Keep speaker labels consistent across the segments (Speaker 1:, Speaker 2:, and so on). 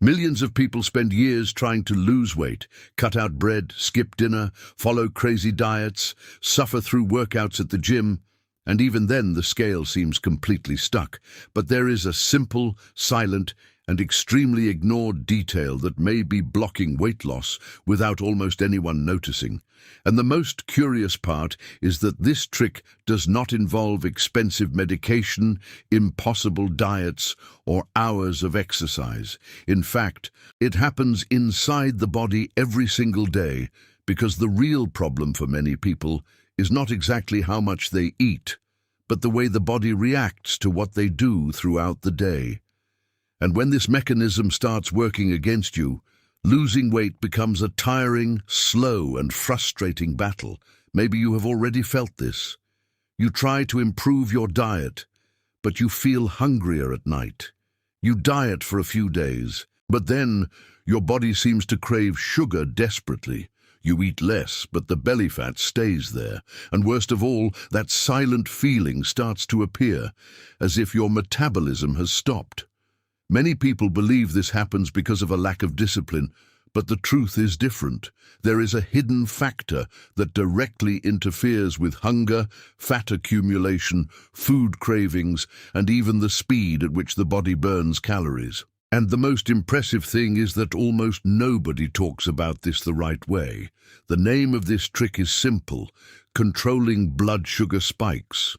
Speaker 1: Millions of people spend years trying to lose weight, cut out bread, skip dinner, follow crazy diets, suffer through workouts at the gym, and even then the scale seems completely stuck. But there is a simple, silent, and extremely ignored detail that may be blocking weight loss without almost anyone noticing. And the most curious part is that this trick does not involve expensive medication, impossible diets, or hours of exercise. In fact, it happens inside the body every single day, because the real problem for many people is not exactly how much they eat, but the way the body reacts to what they do throughout the day. And when this mechanism starts working against you, losing weight becomes a tiring, slow, and frustrating battle. Maybe you have already felt this. You try to improve your diet, but you feel hungrier at night. You diet for a few days, but then your body seems to crave sugar desperately. You eat less, but the belly fat stays there. And worst of all, that silent feeling starts to appear, as if your metabolism has stopped. Many people believe this happens because of a lack of discipline, but the truth is different. There is a hidden factor that directly interferes with hunger, fat accumulation, food cravings, and even the speed at which the body burns calories. And the most impressive thing is that almost nobody talks about this the right way. The name of this trick is simple: controlling blood sugar spikes.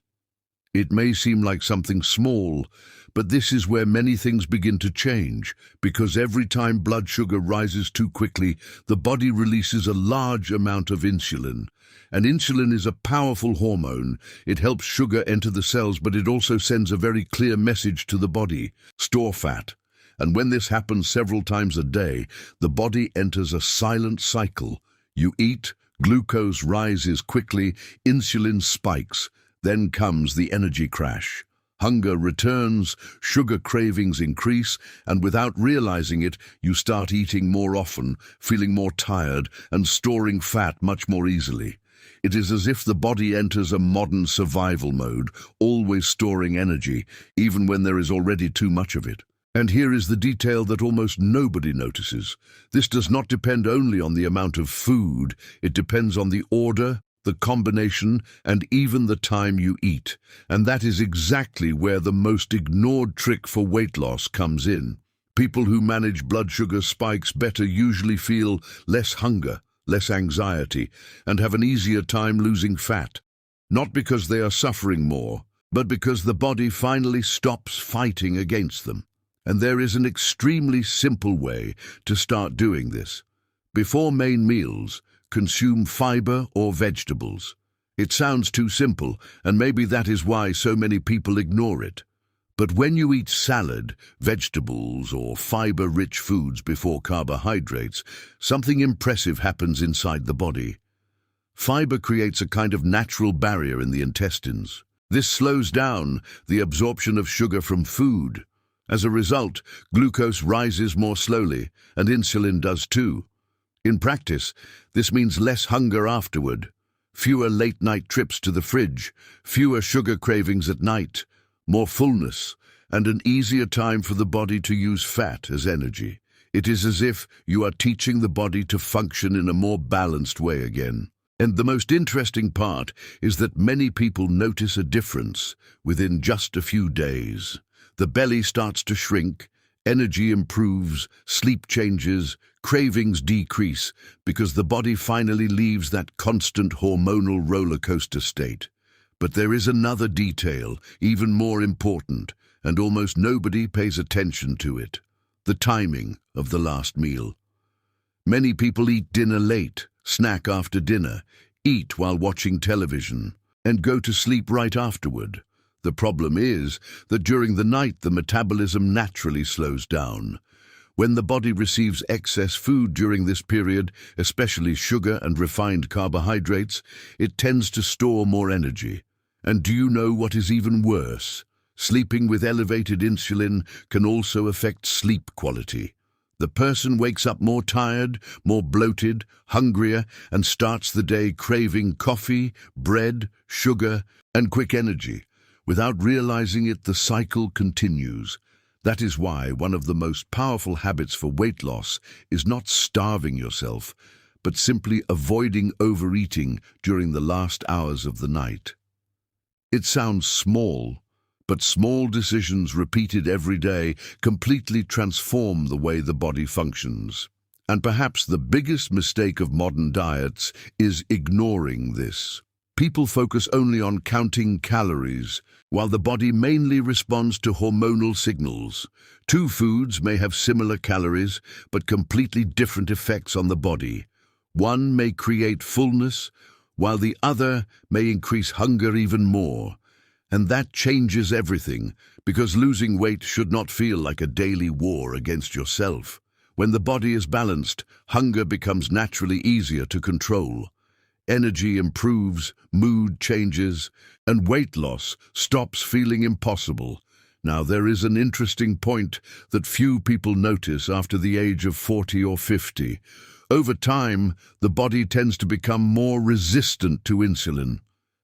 Speaker 1: It may seem like something small, but this is where many things begin to change, because every time blood sugar rises too quickly, the body releases a large amount of insulin. And insulin is a powerful hormone. It helps sugar enter the cells, but it also sends a very clear message to the body: store fat. And when this happens several times a day, the body enters a silent cycle. You eat, glucose rises quickly, insulin spikes. Then comes the energy crash. Hunger returns, sugar cravings increase, and without realizing it, you start eating more often, feeling more tired, and storing fat much more easily. It is as if the body enters a modern survival mode, always storing energy, even when there is already too much of it. And here is the detail that almost nobody notices. This does not depend only on the amount of food. It depends on the order, the combination, and even the time you eat. And that is exactly where the most ignored trick for weight loss comes in. People who manage blood sugar spikes better usually feel less hunger, less anxiety, and have an easier time losing fat. Not because they are suffering more, but because the body finally stops fighting against them. And there is an extremely simple way to start doing this. Before main meals, consume fiber or vegetables. It sounds too simple, and maybe that is why so many people ignore it. But when you eat salad, vegetables, or fiber-rich foods before carbohydrates, something impressive happens inside the body. Fiber creates a kind of natural barrier in the intestines. This slows down the absorption of sugar from food. As a result, glucose rises more slowly, and insulin does too. In practice, this means less hunger afterward, fewer late-night trips to the fridge, fewer sugar cravings at night, more fullness, and an easier time for the body to use fat as energy. It is as if you are teaching the body to function in a more balanced way again. And the most interesting part is that many people notice a difference within just a few days. The belly starts to shrink, energy improves, sleep changes, cravings decrease, because the body finally leaves that constant hormonal roller coaster state. But there is another detail, even more important, and almost nobody pays attention to it: the timing of the last meal. Many people eat dinner late, snack after dinner, eat while watching television, and go to sleep right afterward. The problem is that during the night the metabolism naturally slows down. When the body receives excess food during this period, especially sugar and refined carbohydrates, it tends to store more energy. And do you know what is even worse? Sleeping with elevated insulin can also affect sleep quality. The person wakes up more tired, more bloated, hungrier, and starts the day craving coffee, bread, sugar, and quick energy. Without realizing it, the cycle continues. That is why one of the most powerful habits for weight loss is not starving yourself, but simply avoiding overeating during the last hours of the night. It sounds small, but small decisions repeated every day completely transform the way the body functions. And perhaps the biggest mistake of modern diets is ignoring this. People focus only on counting calories, while the body mainly responds to hormonal signals. Two foods may have similar calories, but completely different effects on the body. One may create fullness, while the other may increase hunger even more. And that changes everything, because losing weight should not feel like a daily war against yourself. When the body is balanced, hunger becomes naturally easier to control. Energy improves, mood changes, and weight loss stops feeling impossible. Now, there is an interesting point that few people notice after the age of 40 or 50. Over time, the body tends to become more resistant to insulin.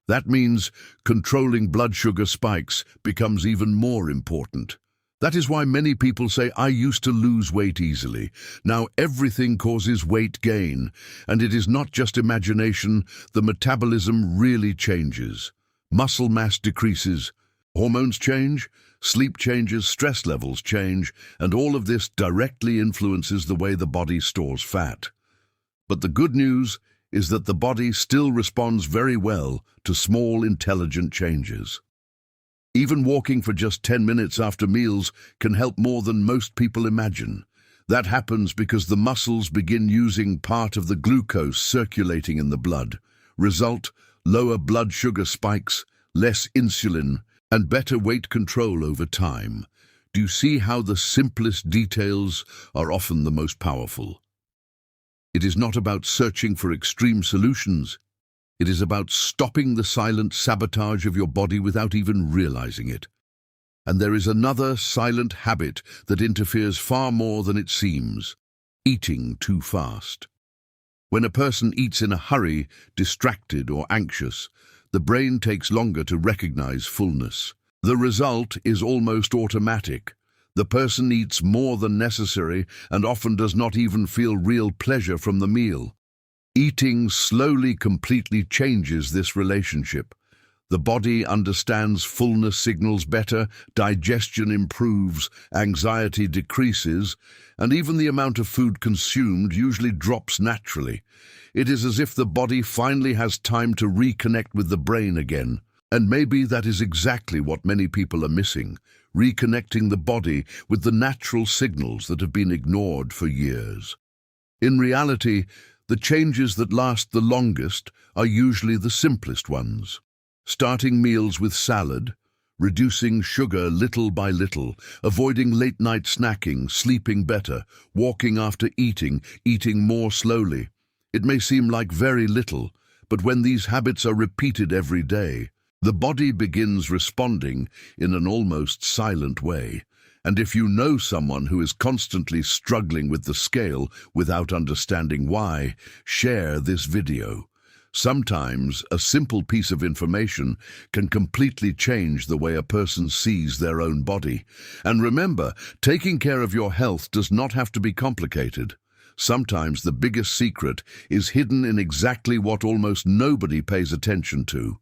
Speaker 1: That means controlling blood sugar spikes becomes even more important. That is why many people say, I used to lose weight easily. Now everything causes weight gain, and it is not just imagination. The metabolism really changes. Muscle mass decreases, hormones change, sleep changes, stress levels change, and all of this directly influences the way the body stores fat. But the good news is that the body still responds very well to small, intelligent changes. Even walking for just 10 minutes after meals can help more than most people imagine. That happens because the muscles begin using part of the glucose circulating in the blood. Result, lower blood sugar spikes, less insulin, and better weight control over time. Do you see how the simplest details are often the most powerful? It is not about searching for extreme solutions. It is about stopping the silent sabotage of your body without even realizing it. And there is another silent habit that interferes far more than it seems: eating too fast. When a person eats in a hurry, distracted or anxious, the brain takes longer to recognize fullness. The result is almost automatic. The person eats more than necessary and often does not even feel real pleasure from the meal. Eating slowly completely changes this relationship. The body understands fullness signals better, digestion improves, anxiety decreases, and even the amount of food consumed usually drops naturally. It is as if the body finally has time to reconnect with the brain again. And maybe that is exactly what many people are missing, reconnecting the body with the natural signals that have been ignored for years. In reality, the changes that last the longest are usually the simplest ones. Starting meals with salad, reducing sugar little by little, avoiding late-night snacking, sleeping better, walking after eating, eating more slowly. It may seem like very little, but when these habits are repeated every day, the body begins responding in an almost silent way. And if you know someone who is constantly struggling with the scale without understanding why, share this video. Sometimes a simple piece of information can completely change the way a person sees their own body. And remember, taking care of your health does not have to be complicated. Sometimes the biggest secret is hidden in exactly what almost nobody pays attention to: